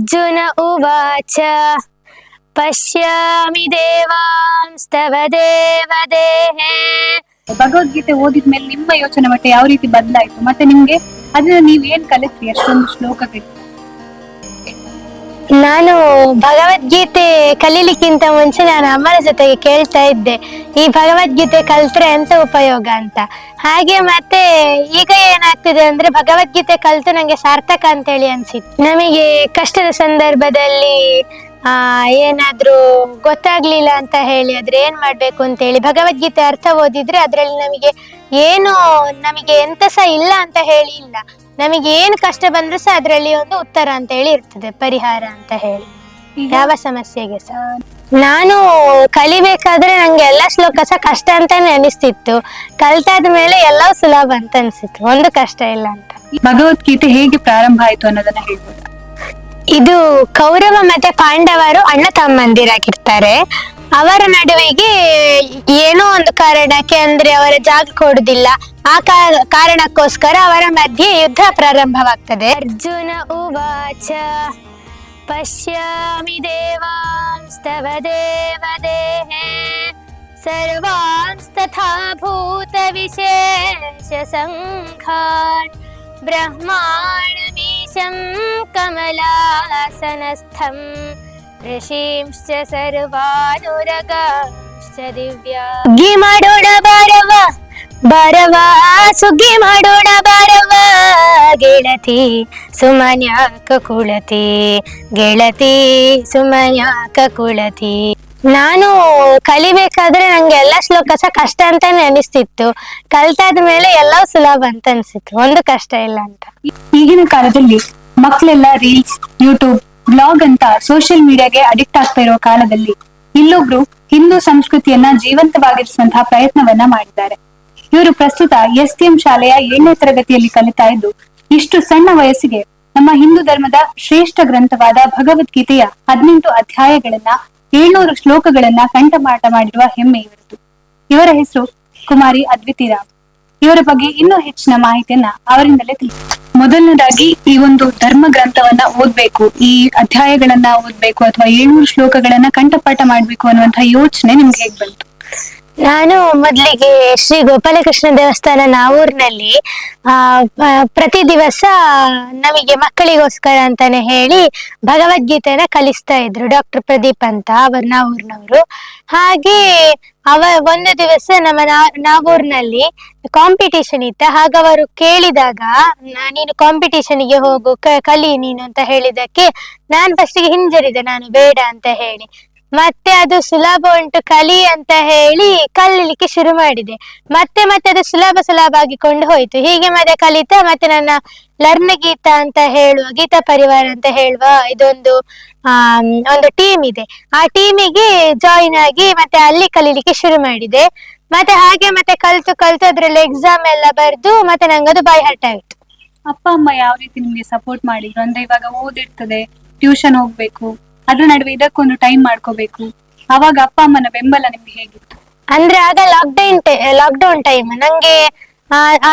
ಅರ್ಜುನ ಉವಾಚ ಪಶ್ಯಾಮಿ ದೇವಾಂಸ್ತವ ದೇವದೇಹೇ. ಭಗವದ್ಗೀತೆ ಓದಿದ್ಮೇಲೆ ನಿಮ್ಮ ಯೋಚನೆ ಮಟ್ಟ ಯಾವ ರೀತಿ ಬದಲಾಯ್ತು, ಮತ್ತೆ ನಿಮ್ಗೆ ಅದನ್ನ ನೀವ್ ಏನ್ ಕಲಿತ್ರಿ ಅಷ್ಟೊಂದು ಶ್ಲೋಕಗಳು? ನಾನು ಭಗವದ್ಗೀತೆ ಕಲೀಲಿಕ್ಕಿಂತ ಮುಂಚೆ ನಾನು ಅಮ್ಮನ ಜೊತೆಗೆ ಕೇಳ್ತಾ ಇದ್ದೆ, ಈ ಭಗವದ್ಗೀತೆ ಕಲ್ತ್ರೆ ಎಂತ ಉಪಯೋಗ ಅಂತ. ಹಾಗೆ ಮತ್ತೆ ಈಗ ಏನಾಗ್ತಿದೆ ಅಂದ್ರೆ ಭಗವದ್ಗೀತೆ ಕಲ್ತು ನಂಗೆ ಸಾರ್ಥಕ ಅಂತೇಳಿ ಅನ್ಸಿತ್ತು. ನಮಗೆ ಕಷ್ಟದ ಸಂದರ್ಭದಲ್ಲಿ ಏನಾದ್ರೂ ಗೊತ್ತಾಗ್ಲಿಲ್ಲ ಅಂತ ಹೇಳಿ ಆದ್ರೆ ಏನ್ ಮಾಡ್ಬೇಕು ಅಂತ ಹೇಳಿ ಭಗವದ್ಗೀತೆ ಅರ್ಥ ಓದಿದ್ರೆ ಅದ್ರಲ್ಲಿ ನಮಗೆ ಎಂತ ಸಹ ಇಲ್ಲ ಅಂತ ಹೇಳಿ ಇಲ್ಲ, ನಮಗೆ ಏನು ಕಷ್ಟ ಬಂದ್ರು ಸಹ ಅದ್ರಲ್ಲಿ ಒಂದು ಉತ್ತರ ಅಂತ ಹೇಳಿ ಇರ್ತದೆ, ಪರಿಹಾರ ಅಂತ ಹೇಳಿ ಯಾವ ಸಮಸ್ಯೆಗೆ ಸಹ. ನಾನು ಕಲಿಬೇಕಾದ್ರೆ ನಂಗೆ ಎಲ್ಲ ಶ್ಲೋಕ ಸಹ ಕಷ್ಟ ಅಂತಾನೆ ಅನಿಸ್ತಿತ್ತು. ಕಲ್ತಾದ ಮೇಲೆ ಎಲ್ಲವೂ ಸುಲಭ ಅಂತ ಅನ್ಸಿತ್ತು, ಒಂದು ಕಷ್ಟ ಇಲ್ಲ ಅಂತ. ಭಗವದ್ಗೀತೆ ಹೇಗೆ ಪ್ರಾರಂಭ ಆಯ್ತು ಅನ್ನೋದನ್ನ ಹೇಳ್ಬೋದು? ಇದು ಕೌರವ ಮತ್ತೆ ಪಾಂಡವರು ಅಣ್ಣ ತಮ್ಮಂದಿರಾಗಿರ್ತಾರೆ. ಅವರ ನಡುವೆಗೆ ಏನೋ ಒಂದು ಕಾರಣಕ್ಕೆ, ಅಂದ್ರೆ ಅವರ ಜಾಗ ಕೊಡುದಿಲ್ಲ, ಆ ಕಾರಣಕ್ಕೋಸ್ಕರ ಅವರ ಮಧ್ಯೆ ಯುದ್ಧ ಪ್ರಾರಂಭವಾಗ್ತದೆ. ಅರ್ಜುನ ಉವಾಚ ಪಶ್ಯಾಮಿ ದೇವಾಂಸ್ತವ ದೇವದೇಹೇ ಸರ್ವಾಂಸ್ತಥಾ ಭೂತ ವಿಶೇಷ ಸಂಘಾನ್ ಬ್ರಹ್ಮಾಣಮೀಶಂ ಕಮಲಾಸನಸ್ಥಂ ಋಷೀಂಶ್ಚ ಸರ್ವಾನುರಗಾಂಶ್ಚ ದಿವ್ಯಾ. ಸುಗ್ಗಿ ಮಾಡೋಣ ಬಾರವ ಬಾರವ, ಸುಗ್ಗಿ ಮಾಡೋಣ ಬಾರವ ಗೆಳತಿ ಸುಮನ್ಯಾಕ ಕುಳತಿ, ಗೆಳತಿ ಸುಮನ್ಯಾಕ ಕುಳತಿ. ನಾನು ಕಲಿಬೇಕಾದ್ರೆ ನಂಗೆ ಎಲ್ಲ ಶ್ಲೋಕ ಸಹ ಕಷ್ಟ ಅಂತಾನೆ ಅನಿಸ್ತಿತ್ತು. ಕಲ್ತಾದ ಮೇಲೆ ಎಲ್ಲವೂ ಸುಲಭ ಅಂತ ಅನ್ಸಿತ್ತು, ಒಂದು ಕಷ್ಟ ಇಲ್ಲ ಅಂತ. ಈಗಿನ ಕಾಲದಲ್ಲಿ ಮಕ್ಕಳೆಲ್ಲ ರೀಲ್ಸ್, ಯೂಟ್ಯೂಬ್, ಬ್ಲಾಗ್ ಅಂತ ಸೋಷಿಯಲ್ ಮೀಡಿಯಾಗೆ ಅಡಿಕ್ಟ್ ಆಗ್ತಾ ಇರೋ ಕಾಲದಲ್ಲಿ ಇಲ್ಲೊಬ್ರು ಹಿಂದೂ ಸಂಸ್ಕೃತಿಯನ್ನ ಜೀವಂತವಾಗಿರಿಸುವಂತಹ ಪ್ರಯತ್ನವನ್ನ ಮಾಡಿದ್ದಾರೆ. ಇವರು ಪ್ರಸ್ತುತ STM ಶಾಲೆಯ 7ನೇ ತರಗತಿಯಲ್ಲಿ ಕಲಿತಾ ಇದ್ದು, ಇಷ್ಟು ಸಣ್ಣ ವಯಸ್ಸಿಗೆ ನಮ್ಮ ಹಿಂದೂ ಧರ್ಮದ ಶ್ರೇಷ್ಠ ಗ್ರಂಥವಾದ ಭಗವದ್ಗೀತೆಯ 18 ಅಧ್ಯಾಯಗಳನ್ನ 700 ಶ್ಲೋಕಗಳನ್ನ ಕಂಠಪಾಠ ಮಾಡಿರುವ ಹೆಮ್ಮೆ ಇವರದು. ಇವರ ಹೆಸರು ಕುಮಾರಿ ಅದ್ವಿತಿ ರಾವ್. ಇವರ ಬಗ್ಗೆ ಇನ್ನೂ ಹೆಚ್ಚಿನ ಮಾಹಿತಿಯನ್ನ ಅವರಿಂದಲೇ ತಿಳಿಸಿ. ಮೊದಲನೇದಾಗಿ ಈ ಒಂದು ಧರ್ಮ ಗ್ರಂಥವನ್ನ ಓದ್ಬೇಕು, ಈ ಅಧ್ಯಾಯಗಳನ್ನ ಓದ್ಬೇಕು ಅಥವಾ 700 ಶ್ಲೋಕಗಳನ್ನ ಕಂಠಪಾಠ ಮಾಡ್ಬೇಕು ಅನ್ನುವಂತಹ ಯೋಚನೆ ನಿಮ್ಗೆ ಹೇಗ್ ಬಂತು? ನಾನು ಮೊದಲಿಗೆ ಶ್ರೀ ಗೋಪಾಲಕೃಷ್ಣ ದೇವಸ್ಥಾನ ನಾವೂರ್ನಲ್ಲಿ ಪ್ರತಿ ದಿವಸ ನಮಗೆ ಮಕ್ಕಳಿಗೋಸ್ಕರ ಅಂತಾನೆ ಹೇಳಿ ಭಗವದ್ಗೀತೆನ ಕಲಿಸ್ತಾ ಇದ್ರು ಡಾಕ್ಟರ್ ಪ್ರದೀಪ್ ಅಂತ, ಅವರು ನಾವೂರ್ನವರು. ಹಾಗೆ ಒಂದು ದಿವಸ ನಮ್ಮ ನಾವೂರ್ನಲ್ಲಿ ಕಾಂಪಿಟೇಷನ್ ಇತ್ತ. ಹಾಗ ಅವರು ಕೇಳಿದಾಗ ನೀನು ಕಾಂಪಿಟೇಷನ್ಗೆ ಹೋಗು, ಕಲಿ ನೀನು ಅಂತ ಹೇಳಿದಕ್ಕೆ ನಾನು ಫಸ್ಟಿಗೆ ಹಿಂಜರಿದೆ, ನಾನು ಬೇಡ ಅಂತ ಹೇಳಿ. ಮತ್ತೆ ಅದು ಸುಲಭ ಉಂಟು ಕಲಿ ಅಂತ ಹೇಳಿ ಕಲೀಲಿಕ್ಕೆ ಶುರು ಮಾಡಿದೆ. ಮತ್ತೆ ಅದು ಸುಲಭ ಆಗಿಕೊಂಡು ಹೋಯ್ತು. ಹೀಗೆ ಮತ್ತೆ ಕಲಿತಾ ಮತ್ತೆ ನನ್ನ ಲರ್ನ್ ಗೀತಾ ಅಂತ ಹೇಳುವ, ಗೀತಾ ಪರಿವಾರ ಅಂತ ಹೇಳುವ ಇದೊಂದು ಒಂದು ಟೀಮ್ ಇದೆ. ಆ ಟೀಮಿಗೆ ಜಾಯಿನ್ ಆಗಿ ಮತ್ತೆ ಅಲ್ಲಿ ಕಲೀಲಿಕ್ಕೆ ಶುರು ಮಾಡಿದೆ. ಮತ್ತೆ ಹಾಗೆ ಮತ್ತೆ ಕಲ್ತು ಅದ್ರಲ್ಲಿ ಎಕ್ಸಾಮ್ ಎಲ್ಲ ಬರ್ದು ಮತ್ತೆ ನಂಗದು ಬೈ ಹಾರ್ಟ್ ಆಯ್ತು. ಅಪ್ಪ ಅಮ್ಮ ಯಾವ ರೀತಿ ನಿಮ್ಗೆ ಸಪೋರ್ಟ್ ಮಾಡಿದ್ರು? ಅಂದ್ರೆ ಇವಾಗ ಓದಿರ್ತದೆ, ಟ್ಯೂಷನ್ ಹೋಗ್ಬೇಕು, ಅದ್ರ ನಡುವೆ ಇದಕ್ಕೊಂದು ಟೈಮ್ ಮಾಡ್ಕೋಬೇಕು, ಅವಾಗ ಅಪ್ಪ ಅಮ್ಮನ ಬೆಂಬಲ ನಿಮ್ಗೆ ಹೇಗಿತ್ತು? ಅಂದ್ರೆ ಆಗ ಲಾಕ್ಡೌನ್ ಟೈಮ್ ನಂಗೆ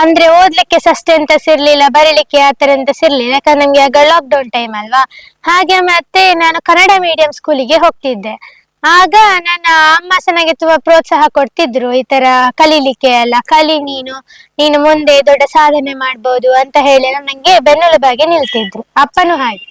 ಅಂದ್ರೆ ಓದ್ಲಿಕ್ಕೆ ಅಷ್ಟೇ ಅಂತ ಸಿರ್ಲಿಲ್ಲ, ಬರೀಲಿಕ್ಕೆ ಆತರ ಅಂತ ಸಿರ್ಲಿಲ್ಲ, ಯಾಕಂದ್ರೆ ನಮ್ಗೆ ಆಗ ಲಾಕ್ಡೌನ್ ಟೈಮ್ ಅಲ್ವಾ. ಹಾಗೆ ಮತ್ತೆ ನಾನು ಕನ್ನಡ ಮೀಡಿಯಂ ಸ್ಕೂಲಿಗೆ ಹೋಗ್ತಿದ್ದೆ. ಆಗ ನನ್ನ ಅಮ್ಮ ಸಹ ನನಗೆ ತುಂಬಾ ಪ್ರೋತ್ಸಾಹ ಕೊಡ್ತಿದ್ರು, ಈ ತರ ಕಲೀಲಿಕ್ಕೆ ಎಲ್ಲ, ಕಲಿ ನೀನು ಮುಂದೆ ದೊಡ್ಡ ಸಾಧನೆ ಮಾಡ್ಬೋದು ಅಂತ ಹೇಳಿ ನಂಗೆ ಬೆನ್ನೆಲುಬಾಗಿ ನಿಲ್ತಿದ್ರು. ಅಪ್ಪನೂ ಹಾಗೆ.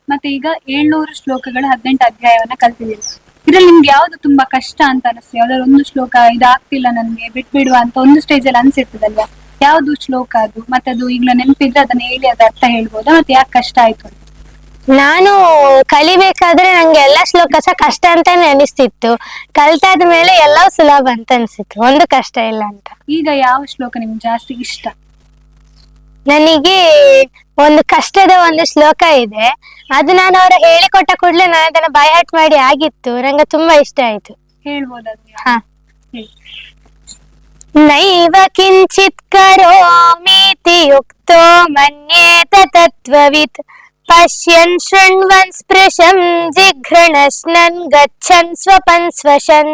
ಮತ್ತೆ ಈಗ 700 ಶ್ಲೋಕಗಳ 18 ಅಧ್ಯಾಯವನ್ನ ಕಲ್ತಿದ್ದೀರಿ. ಇದ್ರಲ್ಲಿ ನಿಮ್ಗೆ ಯಾವ್ದು ತುಂಬಾ ಕಷ್ಟ ಅಂತ ಅನಿಸ್ತು? ಯಾವ್ದಾದ್ರು ಒಂದು ಶ್ಲೋಕ ಇದಾಗ್ತಿಲ್ಲ ನನ್ಗೆ, ಬಿಟ್ಬಿಡುವ ಅಂತ ಒಂದು ಸ್ಟೇಜ್ ಅಲ್ಲಿ ಅನ್ಸಿರ್ತದಲ್ವಾ? ಯಾವ್ದು ಶ್ಲೋಕ ಅದು? ಮತ್ತೆ ಅದು ಈಗ್ಲೂ ನೆನಪಿದ್ರೆ ಅದನ್ನ ಹೇಳಿ ಅದ ಅರ್ಥ ಹೇಳ್ಬೋದಾ? ಮತ್ತೆ ಯಾಕೆ ಕಷ್ಟ ಆಯ್ತು? ನಾನು ಕಲಿಬೇಕಾದ್ರೆ ನಂಗೆ ಎಲ್ಲ ಶ್ಲೋಕ ಸಹ ಕಷ್ಟ ಅಂತಾನೆ ಅನಿಸ್ತಿತ್ತು. ಕಲ್ತಾದ ಮೇಲೆ ಎಲ್ಲವೂ ಸುಲಭ ಅಂತ ಅನ್ಸಿತ್ತು, ಒಂದು ಕಷ್ಟ ಇಲ್ಲ ಅಂತ. ಈಗ ಯಾವ ಶ್ಲೋಕ ನಿಮ್ಗೆ ಜಾಸ್ತಿ ಇಷ್ಟ? ನನಗೆ ಒಂದು ಕಷ್ಟದ ಒಂದು ಶ್ಲೋಕ ಇದೆ, ಅದು ನಾನು ಅವರು ಹೇಳಿಕೊಟ್ಟ ಕೂಡಲೇ ನಾನು ಅದನ್ನ ಬೈ ಹಾರ್ಟ್ ಮಾಡಿ ಆಗಿತ್ತು, ನಂಗೆ ತುಂಬಾ ಇಷ್ಟ ಆಯ್ತು. ಹೇಳ್ಬೋದಾ? ನೈವ ಕಿಂಚಿತ್ ಕರೋಮೀತಿ ಯುಕ್ತೋ ಮನ್ಯೇತ ತತ್ವವಿತ್ ಪಶ್ಯನ್ ಶೃಣ್ವನ್ ಸ್ಪೃಶಂ ಜಿಘ್ರಣಶ್ನನ್ ಗಚ್ಚನ್ ಸ್ವಪನ್ ಸ್ವಶನ್.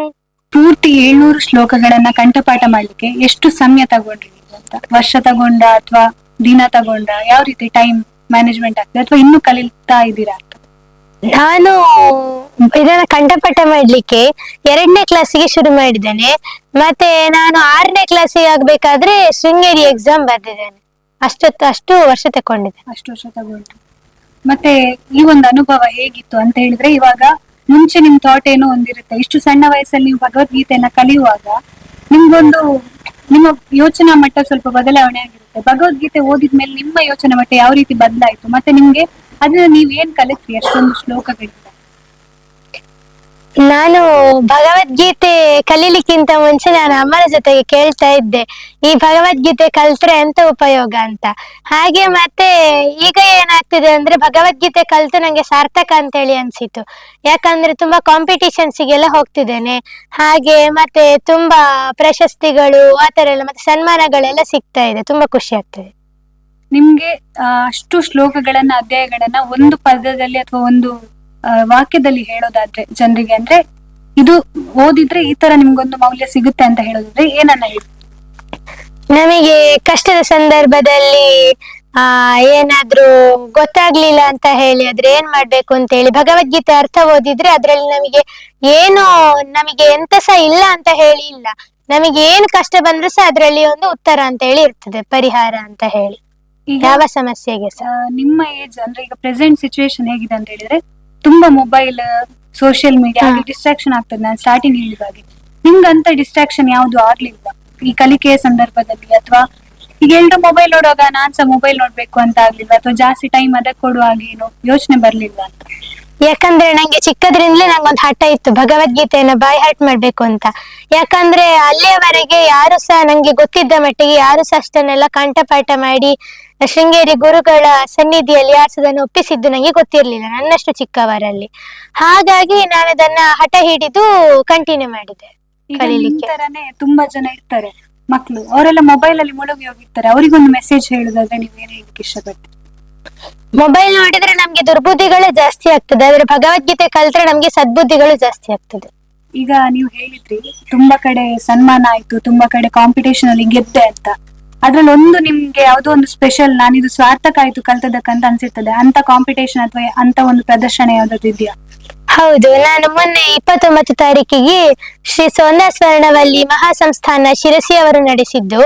ಪೂರ್ತಿ 700 ಶ್ಲೋಕಗಳನ್ನ ಕಂಠಪಾಠ ಮಾಡ್ಲಿಕ್ಕೆ ಎಷ್ಟು ಸಮಯ ತಗೊಂಡ್ರಿ ಅಂತ? ವರ್ಷ ತಗೊಂಡ ಅಥವಾ ದಿನ ತಗೊಂಡ? ಯಾವ ರೀತಿ ಟೈಮ್ ಮ್ಯಾನೇಜ್ಮೆಂಟ್ ಆಗ್ತದೆ ಅಥವಾ ಇನ್ನೂ ಕಲಿತಾ ಇದ್ದೀರಾ ಅಂತ? ನಾನು ಇದನ್ನ ಕಂಠಪಾಠ ಮಾಡ್ಲಿಕ್ಕೆ 2ನೇ ಕ್ಲಾಸಿಗೆ ಶುರು ಮಾಡಿದ್ದೇನೆ. ಮತ್ತೆ ನಾನು 6ನೇ ಕ್ಲಾಸಿಗೆ ಆಗ್ಬೇಕಾದ್ರೆ ಶೃಂಗೇರಿ ಎಕ್ಸಾಮ್ ಬರ್ದಿದ್ದೇನೆ. ಅಷ್ಟು ವರ್ಷ ತಕೊಂಡಿದ್ದೆ. ಅಷ್ಟು ವರ್ಷ ತಗೊಂಡ್ರು. ಮತ್ತೆ ಈ ಒಂದು ಅನುಭವ ಹೇಗಿತ್ತು ಅಂತ ಹೇಳಿದ್ರೆ, ಇವಾಗ ಮುಂಚೆ ನಿಮ್ ಥಾಟ್ ಏನೋ ಒಂದಿರುತ್ತೆ, ಇಷ್ಟು ಸಣ್ಣ ವಯಸ್ಸಲ್ಲಿ ನೀವು ಭಗವದ್ಗೀತೆಯನ್ನ ಕಲಿಯುವಾಗ ನಿಮ್ಗೊಂದು ನಿಮ್ಮ ಯೋಚನಾ ಮಟ್ಟ ಸ್ವಲ್ಪ ಬದಲಾವಣೆ ಆಗಿರುತ್ತೆ. ಭಗವದ್ಗೀತೆ ಓದಿದ್ಮೇಲೆ ನಿಮ್ಮ ಯೋಚನಾ ಮಟ್ಟ ಯಾವ ರೀತಿ ಬದಲಾಯಿತು, ಮತ್ತೆ ನಿಮ್ಗೆ ಅದನ್ನ ನೀವ್ ಏನ್ ಕಲಿತ್ರಿ ಅಷ್ಟೊಂದು ಶ್ಲೋಕಗಳಿಂದ? ನಾನು ಭಗವದ್ಗೀತೆ ಕಲೀಲಿಕ್ಕಿಂತ ಮುಂಚೆ ನಾನು ಅಮ್ಮನ ಜೊತೆಗೆ ಕೇಳ್ತಾ ಇದ್ದೆ, ಈ ಭಗವದ್ಗೀತೆ ಕಲ್ತ್ರೆ ಎಂತ ಉಪಯೋಗ ಅಂತ. ಹಾಗೆ ಮತ್ತೆ ಈಗ ಏನಾಗ್ತಿದೆ ಅಂದ್ರೆ, ಭಗವದ್ಗೀತೆ ಕಲ್ತು ನಂಗೆ ಸಾರ್ಥಕ ಅಂತ ಹೇಳಿ ಅನ್ಸಿತು. ಯಾಕಂದ್ರೆ ತುಂಬಾ ಕಾಂಪಿಟಿಷನ್ಸಿಗೆಲ್ಲ ಹೋಗ್ತಿದ್ದೇನೆ. ಹಾಗೆ ಮತ್ತೆ ತುಂಬಾ ಪ್ರಶಸ್ತಿಗಳು ಆತರ ಎಲ್ಲ ಮತ್ತೆ ಸನ್ಮಾನಗಳೆಲ್ಲ ಸಿಗ್ತಾ ಇದೆ. ತುಂಬಾ ಖುಷಿ ಆಗ್ತದೆ. ನಿಮ್ಗೆ ಅಷ್ಟು ಶ್ಲೋಕಗಳನ್ನ ಅಧ್ಯಾಯಗಳನ್ನ ಒಂದು ಪದದಲ್ಲಿ ಅಥವಾ ಒಂದು ವಾಕ್ಯದಲ್ಲಿ ಹೇಳೋದಾದ್ರೆ ಜನರಿಗೆ, ಅಂದ್ರೆ ಇದು ಓದಿದ್ರೆ ಈ ತರ ನಿಮ್ಗೊಂದು ಮೌಲ್ಯ ಸಿಗುತ್ತೆ ಅಂತ ಹೇಳೋದಾದ್ರೆ ಏನನ್ನ ಹೇಳಿ? ನಮಗೆ ಕಷ್ಟದ ಸಂದರ್ಭದಲ್ಲಿ ಏನಾದ್ರೂ ಗೊತ್ತಾಗ್ಲಿಲ್ಲ ಅಂತ ಹೇಳಿ ಆದ್ರೆ ಏನ್ ಮಾಡ್ಬೇಕು ಅಂತ ಹೇಳಿ ಭಗವದ್ಗೀತೆ ಅರ್ಥ ಓದಿದ್ರೆ ಅದ್ರಲ್ಲಿ ನಮಗೆ ಎಂತ ಸಹ ಇಲ್ಲ ಅಂತ ಹೇಳಿ ಇಲ್ಲ. ನಮಗೆ ಏನು ಕಷ್ಟ ಬಂದ್ರು ಸಹ ಅದ್ರಲ್ಲಿ ಒಂದು ಉತ್ತರ ಅಂತ ಹೇಳಿ ಇರ್ತದೆ, ಪರಿಹಾರ ಅಂತ ಹೇಳಿ ಯಾವ ಸಮಸ್ಯೆಗೆ ಸಹ. ನಿಮ್ಮ ಏಜ್ ಅಂದ್ರೆ ಈಗ ಪ್ರೆಸೆಂಟ್ ಸಿಚುವೇಶನ್ ಹೇಗಿದೆ ಅಂತ ಹೇಳಿದ್ರೆ, ತುಂಬಾ ಮೊಬೈಲ್, ಸೋಷಿಯಲ್ ಮೀಡಿಯಾ ಹಾಗೆ ಡಿಸ್ಟ್ರಾಕ್ಷನ್ ಆಗ್ತದೆ. ನಾನು ಸ್ಟಾರ್ಟಿಂಗ್ ಹೇಳಿದಾಗೆ ನಿಮ್ಗಂತ ಡಿಸ್ಟ್ರಾಕ್ಷನ್ ಯಾವ್ದು ಆಗ್ಲಿಲ್ಲ ಈ ಕಲಿಕೆಯ ಸಂದರ್ಭದಲ್ಲಿ? ಅಥವಾ ಈಗ ಎಲ್ರು ಮೊಬೈಲ್ ನೋಡುವಾಗ ನಾನ್ಸ ಮೊಬೈಲ್ ನೋಡ್ಬೇಕು ಅಂತ ಆಗ್ಲಿಲ್ಲ, ಅಥವಾ ಜಾಸ್ತಿ ಟೈಮ್ ಅದಕ್ಕೆ ಕೊಡುವ ಹಾಗೆ ಏನು ಯೋಚನೆ ಬರ್ಲಿಲ್ಲ ಅಂತ? ಯಾಕಂದ್ರೆ ನಂಗೆ ಚಿಕ್ಕದ್ರಿಂದಲೇ ನಂಗೊಂದು ಹಠ ಇತ್ತು ಭಗವದ್ಗೀತೆಯನ್ನ ಬಾಯ್ ಹಾರ್ಟ್ ಮಾಡ್ಬೇಕು ಅಂತ. ಯಾಕಂದ್ರೆ ಅಲ್ಲಿಯವರೆಗೆ ಯಾರು ಸಹ ನಂಗೆ ಗೊತ್ತಿದ್ದ ಮಟ್ಟಿಗೆ ಯಾರು ಸಹ ಅಷ್ಟನ್ನೆಲ್ಲ ಕಂಠಪಾಠ ಮಾಡಿ ಶೃಂಗೇರಿ ಗುರುಗಳ ಸನ್ನಿಧಿಯಲ್ಲಿ ಯಾರ್ಸದನ್ನು ಒಪ್ಪಿಸಿದ್ದು ನಂಗೆ ಗೊತ್ತಿರ್ಲಿಲ್ಲ ನನ್ನಷ್ಟು ಚಿಕ್ಕವರಲ್ಲಿ. ಹಾಗಾಗಿ ನಾನು ಅದನ್ನ ಹಠ ಹಿಡಿದು ಕಂಟಿನ್ಯೂ ಮಾಡಿದೆ ಕಲೀಲಿಕ್ಕೆ. ತರನೇ ತುಂಬಾ ಜನ ಇರ್ತಾರೆ ಮಕ್ಳು, ಅವರೆಲ್ಲ ಮೊಬೈಲ್ ಅಲ್ಲಿ ಮುಳುಗಿ ಹೋಗಿರ್ತಾರೆ. ಅವರಿಗೊಂದು ಮೆಸೇಜ್ ಹೇಳುದಾದ್ರೆ ನೀವೇನ್ ಹೇಳಲಿಕ್ಕೆ ಇಷ್ಟಪಡ್ತೀರಿ? ಮೊಬೈಲ್ ನೋಡಿದ್ರೆ ನಮ್ಗೆ ದುರ್ಬುದ್ಧಿಗಳೇ ಜಾಸ್ತಿ ಆಗ್ತದೆ, ಆದ್ರೆ ಭಗವದ್ಗೀತೆ ಕಲ್ತ್ರೆ ನಮ್ಗೆ ಸದ್ಬುದ್ಧಿಗಳು ಜಾಸ್ತಿ ಆಗ್ತದೆ. ಈಗ ನೀವು ಹೇಳಿದ್ರಿ ತುಂಬಾ ಕಡೆ ಸನ್ಮಾನ ಆಯ್ತು, ತುಂಬಾ ಕಡೆ ಕಾಂಪಿಟೇಷನ್ ಅಲ್ಲಿ ಗೆದ್ದೆ ಅಂತ. ಅದ್ರಲ್ಲಿ ಒಂದು ನಿಮ್ಗೆ ಯಾವ್ದೋ ಒಂದು ಸ್ಪೆಷಲ್, ನಾನಿದು ಸಾರ್ಥಕ ಆಯ್ತು ಕಲ್ತದಕ್ಕಂತ ಅನ್ಸಿರ್ತದೆ ಅಂತ ಕಾಂಪಿಟೇಷನ್ ಅಥವಾ ಅಂತ ಒಂದು ಪ್ರದರ್ಶನ ಯಾವ್ದಾದ್ರು ಇದೆಯಾ? ಹೌದು, ನಾನು ಮೊನ್ನೆ 29 ತಾರೀಕಿಗೆ ಶ್ರೀ ಸೋಂದಾ ಸ್ವರ್ಣವಲ್ಲಿ ಮಹಾಸಂಸ್ಥಾನ ಶಿರಸಿ ಅವರು ನಡೆಸಿದ್ದು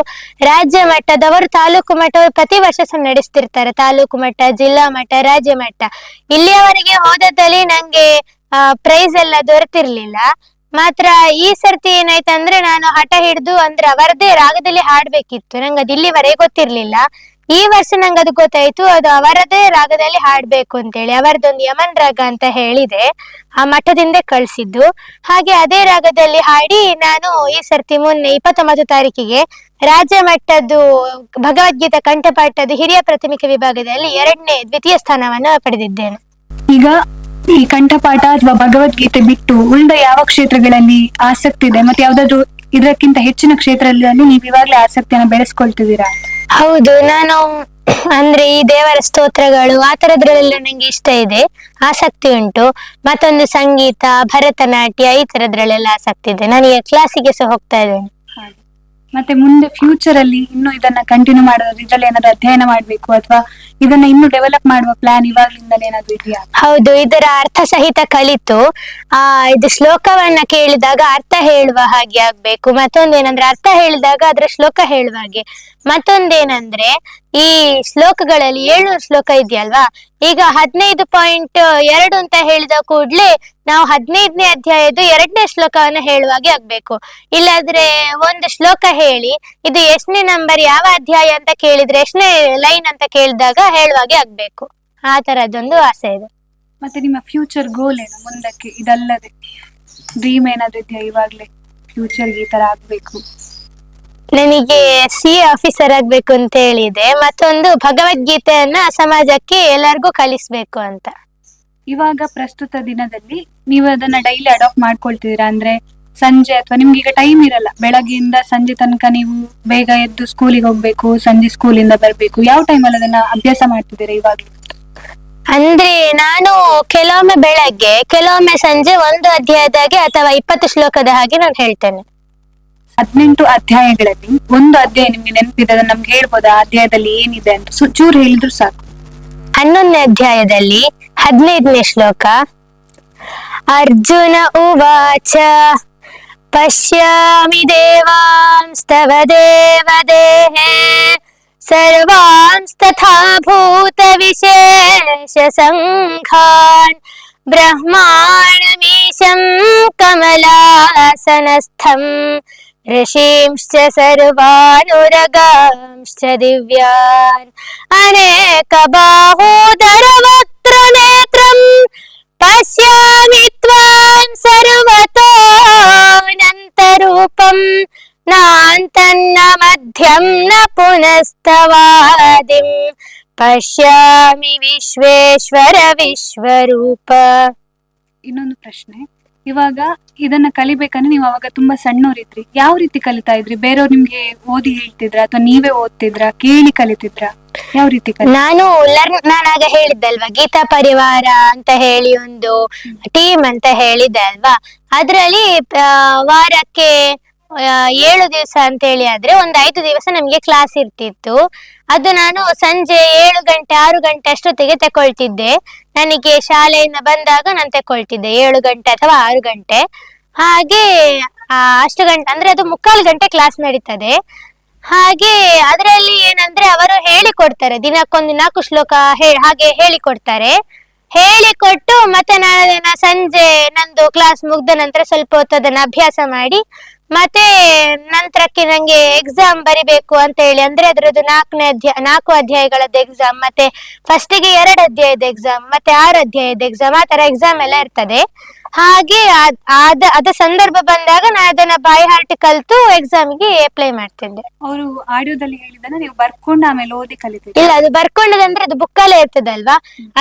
ರಾಜ್ಯ ಮಟ್ಟದವರು, ತಾಲೂಕು ಮಟ್ಟವರು ಪ್ರತಿ ವರ್ಷ ಸಹ ನಡೆಸ್ತಿರ್ತಾರೆ. ತಾಲೂಕು ಮಟ್ಟ, ಜಿಲ್ಲಾ ಮಟ್ಟ, ರಾಜ್ಯ ಮಟ್ಟ. ಇಲ್ಲಿಯವರೆಗೆ ಹೋದದ್ದಲ್ಲಿ ನಂಗೆ ಪ್ರೈಸ್ ಎಲ್ಲ ದೊರೆತಿರ್ಲಿಲ್ಲ. ಮಾತ್ರ ಈ ಸರ್ತಿ ಏನಾಯ್ತಂದ್ರೆ, ನಾನು ಹಠ ಹಿಡಿದು ಅಂದ್ರೆ ಅವರದೇ ರಾಗದಲ್ಲಿ ಹಾಡ್ಬೇಕಿತ್ತು. ನಂಗೆ ಅದು ಇಲ್ಲಿವರೆಗೆ ಗೊತ್ತಿರ್ಲಿಲ್ಲ. ಈ ವರ್ಷ ನಂಗೆ ಅದು ಗೊತ್ತಾಯ್ತು, ಅದು ಅವರದೇ ರಾಗದಲ್ಲಿ ಹಾಡ್ಬೇಕು ಅಂತೇಳಿ. ಅವರದೊಂದು ಯಮನ್ ರಾಗ ಅಂತ ಹೇಳಿದೆ, ಆ ಮಠದಿಂದ ಕಳ್ಸಿದ್ದು. ಹಾಗೆ ಅದೇ ರಾಗದಲ್ಲಿ ಹಾಡಿ ನಾನು ಈ ಸರ್ತಿ ಮೊನ್ನೆ 29 ತಾರೀಕಿಗೆ ರಾಜ್ಯ ಮಟ್ಟದ್ದು ಭಗವದ್ಗೀತಾ ಕಂಠಪಾಠದ ಹಿರಿಯ ಪ್ರಾಥಮಿಕ ವಿಭಾಗದಲ್ಲಿ 2ನೇ ದ್ವಿತೀಯ ಸ್ಥಾನವನ್ನು ಪಡೆದಿದ್ದೇನೆ. ಈಗ ಈ ಕಂಠಪಾಠ ಅಥವಾ ಭಗವದ್ಗೀತೆ ಬಿಟ್ಟು ಉಳಿದ ಯಾವ ಕ್ಷೇತ್ರಗಳಲ್ಲಿ ಆಸಕ್ತಿ ಇದೆ, ಮತ್ತೆ ಯಾವ್ದಾದ್ರು ಇದಕ್ಕಿಂತ ಹೆಚ್ಚಿನ ಕ್ಷೇತ್ರದಲ್ಲಿ ನೀವು ಇವಾಗಲೇ ಆಸಕ್ತಿಯನ್ನು ಬೆಳೆಸ್ಕೊಳ್ತಿದ್ದೀರಾ? ಹೌದು, ನಾನು ಅಂದ್ರೆ ಈ ದೇವರ ಸ್ತೋತ್ರಗಳು ಆ ತರದ್ರಲ್ಲೆಲ್ಲ ನಂಗೆ ಇಷ್ಟ ಇದೆ, ಆಸಕ್ತಿ ಉಂಟು. ಮತ್ತೊಂದು ಸಂಗೀತ, ಭರತನಾಟ್ಯ ಈ ತರದ್ರಲ್ಲೆಲ್ಲ ಆಸಕ್ತಿ ಇದೆ. ನಾನು ಈಗ ಕ್ಲಾಸಿಗೆ ಸಹ ಹೋಗ್ತಾ ಇದ್ದೇನೆ. ಮತ್ತೆ ಮುಂದೆ ಫ್ಯೂಚರ್ ಅಲ್ಲಿ ಇನ್ನು ಇದನ್ನ ಕಂಟಿನ್ಯೂ ಮಾಡೋದು, ಇದ್ರಲ್ಲಿ ಏನಾದ್ರು ಅಧ್ಯಯನ ಮಾಡ್ಬೇಕು ಅಥವಾ ಇದನ್ನ ಇನ್ನು ಡೆವಲಪ್ ಮಾಡುವ ಪ್ಲಾನ್ ಇವಾಗ್ಲಿಂದಲೇ ಏನಾದ್ರು ಇದೆಯಾ? ಹೌದು, ಇದರ ಅರ್ಥ ಸಹಿತ ಕಲಿತು ಇದು ಶ್ಲೋಕವನ್ನ ಕೇಳಿದಾಗ ಅರ್ಥ ಹೇಳುವ ಹಾಗೆ ಆಗ್ಬೇಕು. ಮತ್ತೊಂದೇನಂದ್ರೆ ಅರ್ಥ ಹೇಳಿದಾಗ ಅದ್ರ ಶ್ಲೋಕ ಹೇಳುವ ಹಾಗೆ. ಮತ್ತೊಂದೇನಂದ್ರೆ ಈ ಶ್ಲೋಕಗಳಲ್ಲಿ 700 ಶ್ಲೋಕ ಇದೆಯಲ್ವಾ, ಈಗ 15.2 ಅಂತ ಹೇಳಿದ ಕೂಡ್ಲೆ ನಾವು 15ನೇ ಅಧ್ಯಾಯದ 2ನೇ ಶ್ಲೋಕವನ್ನ ಹೇಳುವಾಗೆ ಆಗ್ಬೇಕು. ಇಲ್ಲಾದ್ರೆ ಒಂದು ಶ್ಲೋಕ ಹೇಳಿ ಇದು ಎಷ್ಟನೇ ನಂಬರ್ ಯಾವ ಅಧ್ಯಾಯ ಅಂತ ಕೇಳಿದ್ರೆ ಎಷ್ಟನೇ ಲೈನ್ ಅಂತ ಕೇಳಿದಾಗ ಹೇಳುವಾಗೆ ಆಗ್ಬೇಕು. ಆ ತರದೊಂದು ಆಸೆ ಇದೆ. ಮತ್ತೆ ನಿಮ್ಮ ಫ್ಯೂಚರ್ ಗೋಲ್ ಏನು ಮುಂದಕ್ಕೆ? ಇದಲ್ಲದೆ ಡ್ರೀಮ್ ಏನಾದ್ರು ಇದೆಯಾ ಇವಾಗ್ಲೇ, ಫ್ಯೂಚರ್ಗೆ ಈ ತರ ಆಗ್ಬೇಕು? ನನಗೆ CA ಆಫೀಸರ್ ಆಗ್ಬೇಕು ಅಂತ ಹೇಳಿದೆ. ಮತ್ತೊಂದು ಭಗವದ್ಗೀತೆಯನ್ನ ಸಮಾಜಕ್ಕೆ ಎಲ್ಲರಿಗೂ ಕಲಿಸ್ಬೇಕು ಅಂತ. ಇವಾಗ ಪ್ರಸ್ತುತ ದಿನದಲ್ಲಿ ನೀವು ಅದನ್ನ ಡೈಲಿ ಅಡಾಪ್ಟ್ ಮಾಡ್ಕೊಳ್ತಿದ್ದೀರಾ? ಅಂದ್ರೆ ಸಂಜೆ ಅಥವಾ ನಿಮ್ಗೆ ಈಗ ಟೈಮ್ ಇರಲ್ಲ, ಬೆಳಗ್ಗೆಯಿಂದ ಸಂಜೆ ತನಕ ನೀವು ಬೇಗ ಎದ್ದು ಸ್ಕೂಲಿಗೆ ಹೋಗ್ಬೇಕು, ಸಂಜೆ ಸ್ಕೂಲಿಂದ ಬರ್ಬೇಕು, ಯಾವ ಟೈಮಲ್ಲಿ ಅದನ್ನ ಅಭ್ಯಾಸ ಮಾಡ್ತಿದ್ದೀರಾ ಇವಾಗ್ಲೂ? ಅಂದ್ರೆ ನಾನು ಕೆಲವೊಮ್ಮೆ ಬೆಳಗ್ಗೆ, ಕೆಲವೊಮ್ಮೆ ಸಂಜೆ ಒಂದು ಅಧ್ಯಾಯದಾಗೆ ಅಥವಾ 20 ಶ್ಲೋಕದ ಹಾಗೆ ನಾನು ಹೇಳ್ತೇನೆ. 18 ಅಧ್ಯಾಯಗಳಲ್ಲಿ ಒಂದು ಅಧ್ಯಾಯ ನಿಮ್ಗೆ ನೆನಪಿದೆ, ಅದನ್ನ ನಮ್ಗೆ ಹೇಳ್ಬೋದಾ? ಆ ಅಧ್ಯಾಯದಲ್ಲಿ ಏನಿದೆ ಅಂತ ಚೂರು ಹೇಳಿದ್ರು ಸಾಕು. 11ನೇ ಅಧ್ಯಾಯದಲ್ಲಿ 15ನೇ ಶ್ಲೋಕ. ಅರ್ಜುನ ಉವಾಚ ಪಶ್ಯಾಮಿ ದೇವಾಂಸ್ತವ ದೇವದೇಹೇ ಸರ್ವಾಂಸ್ತಥಾ ಭೂತ ವಿಶೇಷ ಸಂಘಾನ್ ಬ್ರಹ್ಮಾಣಮೀಶಂ ಕಮಲಾಸನಸ್ಥಂ ಋಷೀಂಶ್ಚ ಸರ್ವಾನುರಗಾಂಶ್ಚ ದಿವ್ಯಾನ್ ಅನೇಕ ಬಾಹೂಧರ ವಕ್ತ್ರನೇತ್ರಂ ಪಶ್ಯಾಮಿ ತ್ವಾಂ ಸರ್ವತೋऽನಂತರೂಪಂ ನಾಂತನ್ನ ಮಧ್ಯಂ ನ ಪುನಸ್ತವಾದಿಂ ಪಶ್ಯಾಮಿ ವಿಶ್ವೇಶ್ವರ ವಿಶ್ವರೂಪ. ಇನ್ನೊಂದು ಪ್ರಶ್ನೆ, ಇವಾಗ ಇದನ್ನ ಕಲಿಬೇಕಂದ್ರೆ ನೀವು ಅವಾಗ ತುಂಬಾ ಸಣ್ಣೋರಿದ್ರಿ, ಯಾವ ರೀತಿ ಕಲಿತಾ ಇದ್ರಿ? ಬೇರೆಯವ್ರು ನಿಮ್ಗೆ ಓದಿ ಹೇಳ್ತಿದ್ರ ಅಥವಾ ನೀವೇ ಓದ್ತಿದ್ರ, ಕೇಳಿ ಕಲಿತಿದ್ರ, ಯಾವ ರೀತಿ ನಾನು ನಾನಾಗ ಹೇಳಿದ್ದಲ್ವಾ ಗೀತಾ ಪರಿವಾರ ಅಂತ ಹೇಳಿ ಒಂದು ಟೀಮ್ ಅಂತ ಹೇಳಿದೆ ಅಲ್ವಾ, ಅದ್ರಲ್ಲಿ ವಾರಕ್ಕೆ 7 ದಿವಸ ಅಂತ ಹೇಳಿ ಆದ್ರೆ ಒಂದು 5 ದಿವಸ ನಮ್ಗೆ ಕ್ಲಾಸ್ ಇರ್ತಿತ್ತು. ಅದು ನಾನು ಸಂಜೆ 7 ಗಂಟೆ 6 ಗಂಟೆ ಅಷ್ಟೊತ್ತಿಗೆ ತಕೊಳ್ತಿದ್ದೆ. ನನಗೆ ಶಾಲೆಯಿಂದ ಬಂದಾಗ ನಾನು ತಕೊಳ್ತಿದ್ದೆ 7 ಗಂಟೆ ಅಥವಾ 6 ಗಂಟೆ. ಹಾಗೆ ಅಷ್ಟು ಗಂಟೆ ಅಂದ್ರೆ ಅದು 3/4 ಗಂಟೆ ಕ್ಲಾಸ್ ನಡೀತದೆ. ಹಾಗೆ ಅದರಲ್ಲಿ ಏನಂದ್ರೆ ಅವರು ಹೇಳಿಕೊಡ್ತಾರೆ, ದಿನಕ್ಕೊಂದು 4 ಶ್ಲೋಕ ಹಾಗೆ ಹೇಳಿಕೊಡ್ತಾರೆ. ಹೇಳಿಕೊಟ್ಟು ಮತ್ತೆ ನಾನು ಅದನ್ನ ಸಂಜೆ ನಂದು ಕ್ಲಾಸ್ ಮುಗ್ದ ನಂತರ ಸ್ವಲ್ಪ ಹೊತ್ತು ಅದನ್ನ ಅಭ್ಯಾಸ ಮಾಡಿ ಮತ್ತೆ ನಂತರಕ್ಕೆ ನಂಗೆ ಎಕ್ಸಾಮ್ ಬರಿಬೇಕು ಅಂತ ಹೇಳಿ, ಅಂದ್ರೆ ಅದ್ರದ್ದು 4 ಅಧ್ಯಾಯಗಳದ್ದು ಎಕ್ಸಾಮ್, ಮತ್ತೆ ಫಸ್ಟಿಗೆ 2 ಅಧ್ಯಾಯದ ಎಕ್ಸಾಮ್, ಮತ್ತೆ 6 ಅಧ್ಯಾಯದ ಎಕ್ಸಾಮ್, ಆ ತರ ಎಕ್ಸಾಮ್ ಎಲ್ಲ ಇರ್ತದೆ. ಹಾಗೆ ಅದ ಸಂದರ್ಭ ಬಂದಾಗ ನಾನು ಅದನ್ನ ಬೈ ಹಾರ್ಟ್ ಕಲ್ತು ಎಕ್ಸಾಮ್ಗೆ ಅಪ್ಲೈ ಮಾಡ್ತಿದ್ದೆ. ಅವರು ಆಡಿಯೋದಲ್ಲಿ ಹೇಳಿದನ್ನ ನೀವು ಬರ್ಕೊಂಡು ಆಮೇಲೆ ಓದಿ ಕಲಿತಿದ್ರಿ? ಇಲ್ಲ, ಅದು ಬರ್ಕೊಂಡದಂದ್ರೆ ಅದು ಬುಕ್ಕಲ್ಲೇ ಇರ್ತದಲ್ವಾ,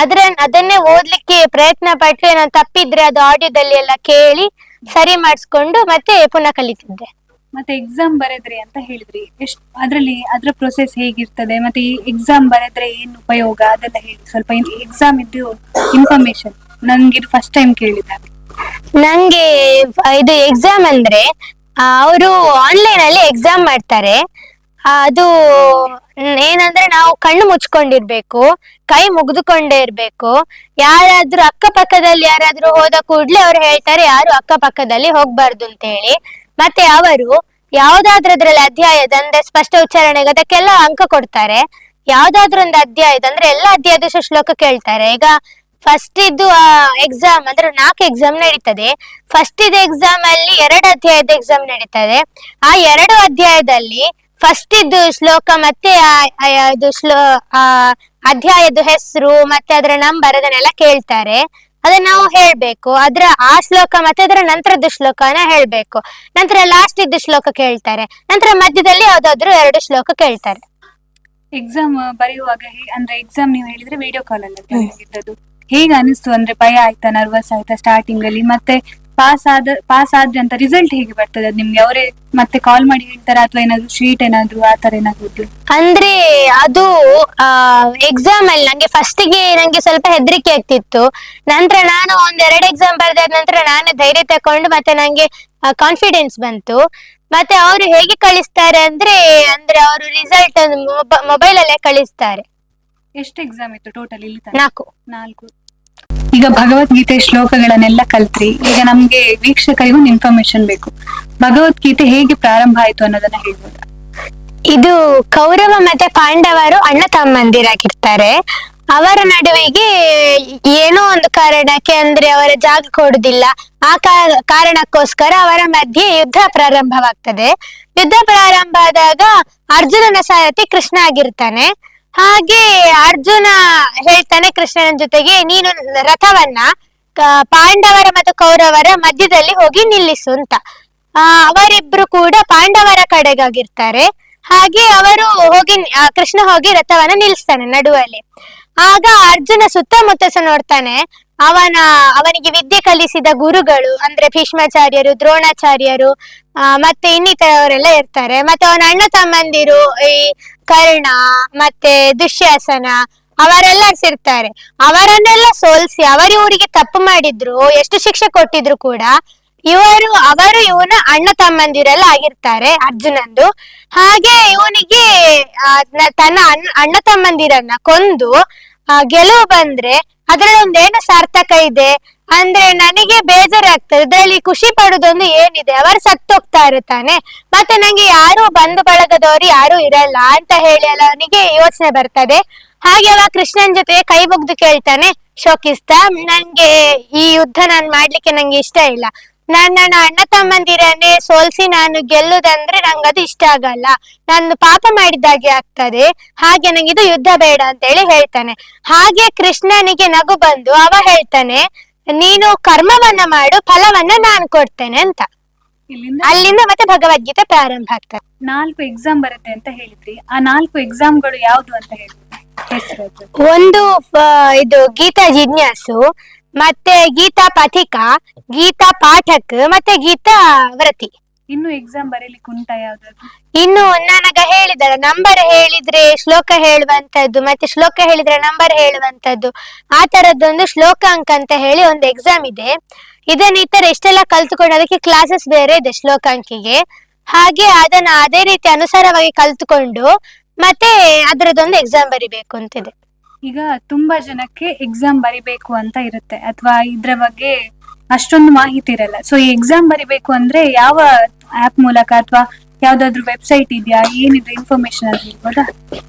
ಅದನ್ನೇ ಓದ್ಲಿಕ್ಕೆ ಪ್ರಯತ್ನ ಪಟ್ಟು ನಾನು ತಪ್ಪಿದ್ರೆ ಅದು ಆಡಿಯೋದಲ್ಲಿ ಎಲ್ಲ ಕೇಳಿ ಸರಿ ಮಾಡಿಸ್ಕೊಂಡು ಮತ್ತೆ ಪುನಃ ಕಲಿತಿದ್ದೆ. ಮತ್ತೆ ಎಕ್ಸಾಮ್ ಬರೆದ್ರಿ ಅಂತ ಹೇಳಿದ್ರಿ, ಅದ್ರ ಪ್ರೊಸೆಸ್ ಹೇಗಿರ್ತದೆ, ಮತ್ತೆ ಈ ಎಕ್ಸಾಮ್ ಬರೆದ್ರೆ ಏನ್ ಉಪಯೋಗ ಅದೆಲ್ಲ ಹೇಳಿ ಸ್ವಲ್ಪ. ಎಕ್ಸಾಮ್ ಇದ್ದು ಇನ್ಫಾರ್ಮೇಶನ್ ನಂಗೆ ಇದು ಫಸ್ಟ್ ಟೈಮ್ ಕೇಳಿದಾಗ. ನಂಗೆ ಇದು ಎಕ್ಸಾಮ್ ಅಂದ್ರೆ ಅವರು ಆನ್ಲೈನ್ ಅಲ್ಲಿ ಎಕ್ಸಾಮ್ ಮಾಡ್ತಾರೆ. ಅದು ಏನಂದ್ರೆ ನಾವು ಕಣ್ಣು ಮುಚ್ಕೊಂಡಿರ್ಬೇಕು, ಕೈ ಮುಗಿದುಕೊಂಡೇ ಇರ್ಬೇಕು. ಯಾರಾದ್ರೂ ಅಕ್ಕಪಕ್ಕದಲ್ಲಿ ಯಾರಾದ್ರೂ ಹೋದ ಕೂಡ್ಲೆ ಅವ್ರು ಹೇಳ್ತಾರೆ ಯಾರು ಅಕ್ಕಪಕ್ಕದಲ್ಲಿ ಹೋಗ್ಬಾರ್ದು ಅಂತ ಹೇಳಿ. ಮತ್ತೆ ಅವರು ಯಾವ್ದಾದ್ರದ್ರಲ್ಲಿ ಅಧ್ಯಾಯದ ಅಂದ್ರೆ ಸ್ಪಷ್ಟ ಉಚ್ಚಾರಣೆಗೆ ಅದಕ್ಕೆಲ್ಲ ಅಂಕ ಕೊಡ್ತಾರೆ. ಯಾವ್ದಾದ್ರು ಒಂದು ಅಧ್ಯಾಯದ ಅಂದ್ರೆ ಎಲ್ಲ ಅಧ್ಯಾಯದ ಶ್ಲೋಕ ಕೇಳ್ತಾರೆ. ಈಗ ಫಸ್ಟ್ ಇದ್ದು ಎಕ್ಸಾಮ್ ಅಂದ್ರೆ 4 ಎಕ್ಸಾಮ್ ನಡೀತದೆ. ಫಸ್ಟ್ ಇದು ಎಕ್ಸಾಮ್ ಅಲ್ಲಿ 2 ಅಧ್ಯಾಯದ ಎಕ್ಸಾಮ್ ನಡೀತದೆ. ಆ 2 ಅಧ್ಯಾಯದಲ್ಲಿ ಫಸ್ಟ್ ಇದ್ದು ಶ್ಲೋಕ ಮತ್ತೆ ಅಧ್ಯಾಯದ ಹೆಸರು ಮತ್ತೆ ಅದರ ನಂಬರ್ ಅದನ್ನೆಲ್ಲ ಕೇಳ್ತಾರೆ. ಅದನ್ನ ನಾವು ಹೇಳ್ಬೇಕು. ಆ ಶ್ಲೋಕ ಮತ್ತೆ ಅದರ ನಂತರದ ಶ್ಲೋಕನ ಹೇಳ್ಬೇಕು. ನಂತರ ಲಾಸ್ಟ್ ಇದ್ದ ಶ್ಲೋಕ ಕೇಳ್ತಾರೆ. ನಂತರ ಮಧ್ಯದಲ್ಲಿ ಯಾವ್ದಾದ್ರು 2 ಶ್ಲೋಕ ಕೇಳ್ತಾರೆ. ಎಕ್ಸಾಮ್ ಬರೆಯುವಾಗ ಅಂದ್ರೆ ಎಕ್ಸಾಮ್ ನೀವು ಹೇಳಿದ್ರೆ ವಿಡಿಯೋ ಕಾಲ್ ಅಲ್ಲಿ ಇದ್ದದ್ದು, ಹೇಗೆ ಅನಿಸ್ತು? ಅಂದ್ರೆ ಭಯ ಆಯ್ತಾ, ನರ್ವಸ್ ಆಯ್ತಾ ಸ್ಟಾರ್ಟಿಂಗ್ ಅಲ್ಲಿ? ಮತ್ತೆ ಪಾಸ್ ಆದ್ರೆ ಅಂತ ರಿಸಲ್ಟ್ ಹೇಗೆ ಬರ್ತದೆ? ಅದು ನಿಮ್ಗೆ ಅವರೇ ಮತ್ತೆ ಕಾಲ್ ಮಾಡಿ ಹೇಳ್ತಾರ ಅಥವಾ ಏನಾದ್ರು ಶೀಟ್ ಏನಾದ್ರು ಆತರ ಏನಾದ್ರು? ಅಂದ್ರೆ ಅದು ಎಕ್ಸಾಮ್ ಅಲ್ಲಿ ನಂಗೆ ಸ್ವಲ್ಪ ಹೆದರಿಕೆ ಆಗ್ತಿತ್ತು. ನಂತರ ನಾನು 1-2 ಎಕ್ಸಾಮ್ ಬರ್ದಾದ ನಂತರ ನಾನೇ ಧೈರ್ಯ ತಕೊಂಡು ಮತ್ತೆ ನಂಗೆ ಕಾನ್ಫಿಡೆನ್ಸ್ ಬಂತು. ಮತ್ತೆ ಅವರು ಹೇಗೆ ಕಳಿಸ್ತಾರೆ ಅಂದ್ರೆ ಅವರು ರಿಸಲ್ಟ್ ಮೊಬೈಲ್ ಅಲ್ಲೇ ಕಳಿಸ್ತಾರೆ. ಎಷ್ಟು ಎಕ್ಸಾಮ್ ಇತ್ತು ಟೋಟಲ್ ಇಲ್ಲಿ? 4. ಈಗ ಭಗವದ್ಗೀತೆ ಶ್ಲೋಕಗಳನ್ನೆಲ್ಲ ಕಲ್ತ್ರಿ. ಈಗ ನಮ್ಗೆ ವೀಕ್ಷಕರಿಗೂ ಇನ್ಫಾರ್ಮೇಶನ್ ಬೇಕು. ಭಗವದ್ಗೀತೆ ಹೇಗೆ ಪ್ರಾರಂಭ ಆಯ್ತು ಅನ್ನೋದನ್ನ ಹೇಳ್ಬೋದಾ? ಇದು ಕೌರವ ಮತ್ತೆ ಪಾಂಡವರು ಅಣ್ಣ ತಮ್ಮಂದಿರಾಗಿರ್ತಾರೆ. ಅವರ ನಡುವೆಗೆ ಏನೋ ಒಂದು ಕಾರಣಕ್ಕೆ ಅಂದ್ರೆ ಅವರ ಜಾಗ ಕೊಡುದಿಲ್ಲ. ಆ ಕಾರಣಕ್ಕೋಸ್ಕರ ಅವರ ಮಧ್ಯೆ ಯುದ್ಧ ಪ್ರಾರಂಭವಾಗ್ತದೆ. ಯುದ್ಧ ಪ್ರಾರಂಭ ಆದಾಗ ಅರ್ಜುನನ ಸಾರಥಿ ಕೃಷ್ಣ ಆಗಿರ್ತಾನೆ. ಹಾಗೆ ಅರ್ಜುನ ಹೇಳ್ತಾನೆ ಕೃಷ್ಣನ ಜೊತೆಗೆ, ನೀನು ರಥವನ್ನ ಪಾಂಡವರ ಮತ್ತು ಕೌರವರ ಮಧ್ಯದಲ್ಲಿ ಹೋಗಿ ನಿಲ್ಲಿಸು ಅಂತ. ಅವರಿಬ್ರು ಕೂಡ ಪಾಂಡವರ ಕಡೆಗಾಗಿರ್ತಾರೆ. ಹಾಗೆ ಅವರು ಹೋಗಿ ಕೃಷ್ಣ ಹೋಗಿ ರಥವನ್ನ ನಿಲ್ಲಿಸ್ತಾನೆ ನಡುವಲ್ಲಿ. ಆಗ ಅರ್ಜುನ ಸುತ್ತಮುತ್ತ ನೋಡ್ತಾನೆ. ಅವನಿಗೆ ವಿದ್ಯೆ ಕಲಿಸಿದ ಗುರುಗಳು ಅಂದ್ರೆ ಭೀಷ್ಮಾಚಾರ್ಯರು, ದ್ರೋಣಾಚಾರ್ಯರು, ಮತ್ತೆ ಇನ್ನಿತರವರೆಲ್ಲ ಇರ್ತಾರೆ. ಮತ್ತೆ ಅವನ ಅಣ್ಣ ತಮ್ಮಂದಿರು ಈ ಕರ್ಣ ಮತ್ತೆ ದುಶ್ಯಾಸನ ಅವರೆಲ್ಲ ಸಿರ್ತಾರೆ. ಅವರನ್ನೆಲ್ಲ ಸೋಲ್ಸಿ ಇವರಿಗೆ ತಪ್ಪು ಮಾಡಿದ್ರು, ಎಷ್ಟು ಶಿಕ್ಷೆ ಕೊಟ್ಟಿದ್ರು ಕೂಡ ಅವರು ಇವನ ಅಣ್ಣ ತಮ್ಮಂದಿರೆಲ್ಲ ಆಗಿರ್ತಾರೆ ಅರ್ಜುನಂದು. ಹಾಗೆ ಇವನಿಗೆ ತನ್ನ ಅಣ್ಣ ತಮ್ಮಂದಿರನ್ನ ಕೊಂದು ಗೆಲುವು ಬಂದ್ರೆ ಅದ್ರಲ್ಲಿ ಒಂದೇನು ಸಾರ್ಥಕ ಇದೆ ಅಂದ್ರೆ ನನಗೆ ಬೇಜಾರಾಗ್ತದೆ. ಇದ್ರಲ್ಲಿ ಖುಷಿ ಪಡುದೊಂದು ಏನಿದೆ, ಅವರು ಸತ್ತೋಗ್ತಾ ಇರುತ್ತಾನೆ, ಮತ್ತೆ ನಂಗೆ ಯಾರು ಬಂಧು ಬಳಗದವರು ಯಾರು ಇರಲ್ಲ ಅಂತ ಹೇಳಿ ಅಲ್ಲ ಅವನಿಗೆ ಯೋಚನೆ ಬರ್ತದೆ. ಹಾಗೆ ಅವ ಕೃಷ್ಣನ್ ಜೊತೆ ಕೈ ಮುಗ್ದು ಕೇಳ್ತಾನೆ, ಶೋಕಿಸ್ತಾ, ನಂಗೆ ಈ ಯುದ್ಧ ನಾನ್ ಮಾಡ್ಲಿಕ್ಕೆ ನಂಗೆ ಇಷ್ಟ ಇಲ್ಲ. ನನ್ನ ಅಣ್ಣ ತಮ್ಮಂದಿರನ್ನೇ ಸೋಲ್ಸಿ ನಾನು ಗೆಲ್ಲುದಂದ್ರೆ ನಂಗದು ಇಷ್ಟ ಆಗಲ್ಲ, ನಾನು ಪಾಪ ಮಾಡಿದಾಗೆ ಆಗ್ತದೆ, ಹಾಗೆ ನಂಗಿದು ಯುದ್ಧ ಬೇಡ ಅಂತ ಹೇಳಿ ಹೇಳ್ತಾನೆ. ಹಾಗೆ ಕೃಷ್ಣನಿಗೆ ನಗು ಬಂದು ಅವ ಹೇಳ್ತಾನೆ, ನೀನು ಕರ್ಮವನ್ನ ಮಾಡು, ಫಲವನ್ನ ನಾನು ಕೊಡ್ತೇನೆ ಅಂತ. ಇಲ್ಲಿಂದ ಅಲ್ಲಿಂದ ಮತ್ತೆ ಭಗವದ್ಗೀತೆ ಪ್ರಾರಂಭ ಆಗ್ತದೆ. 4 ಎಕ್ಸಾಮ್ ಬರುತ್ತೆ ಅಂತ ಹೇಳಿದ್ರಿ. ಆ 4 ಎಕ್ಸಾಮ್ಗಳು ಯಾವ್ದು ಅಂತ ಹೇಳಿದ್ರಿ? ಹೆಸರು ಅದು. ಒಂದು ಇದು ಗೀತಾ ಜಿಜ್ಞಾಸು, ಮತ್ತೆ ಗೀತಾ ಪಥಿಕ, ಗೀತಾ ಪಾಠಕ್, ಮತ್ತೆ ಗೀತಾ ವ್ರತಿ. ಇನ್ನು ಎಕ್ಸಾಮ್ ಬರೀಲಿಕ್ಕೆ ಉಂಟಾ ಯಾವ್ದಾದ್ರು? ಇನ್ನು ನನಗ ಹೇಳಿದರ ನಂಬರ್ ಹೇಳಿದ್ರೆ ಶ್ಲೋಕ ಹೇಳುವಂತದ್ದು, ಮತ್ತೆ ಶ್ಲೋಕ ಹೇಳಿದ್ರೆ ನಂಬರ್ ಹೇಳುವಂತದ್ದು, ಆ ತರದ್ದೊಂದು ಶ್ಲೋಕಾಂಕ ಅಂತ ಹೇಳಿ ಒಂದು ಎಕ್ಸಾಮ್ ಇದೆ. ಇದನ್ನ ಈ ತರ ಎಷ್ಟೆಲ್ಲ ಕಲ್ತುಕೊಂಡು ಅದಕ್ಕೆ ಕ್ಲಾಸಸ್ ಬೇರೆ ಇದೆ ಶ್ಲೋಕಾಂಕಿಗೆ. ಹಾಗೆ ಅದನ್ನ ಅದೇ ರೀತಿ ಅನುಸಾರವಾಗಿ ಕಲ್ತುಕೊಂಡು ಮತ್ತೆ ಅದ್ರದ್ದೊಂದು ಎಕ್ಸಾಮ್ ಬರಿಬೇಕು ಅಂತಿದೆ. ಈಗ ತುಂಬಾ ಜನಕ್ಕೆ ಎಕ್ಸಾಮ್ ಬರಿಬೇಕು ಅಂತ ಇರುತ್ತೆ, ಅಥವಾ ಇದ್ರ ಬಗ್ಗೆ ಅಷ್ಟೊಂದು ಮಾಹಿತಿ ಇರಲ್ಲ. ಸೊ ಈ ಎಕ್ಸಾಮ್ ಬರಿಬೇಕು ಅಂದ್ರೆ ಯಾವ ಆಪ್ ಮೂಲಕ ಅಥವಾ ಯಾವ್ದಾದ್ರು ವೆಬ್ಸೈಟ್ ಇದೆಯಾ, ಏನಿದೆ ಇನ್ಫಾರ್ಮೇಶನ್ ಅದು ಇರ್ಬೋದಾ?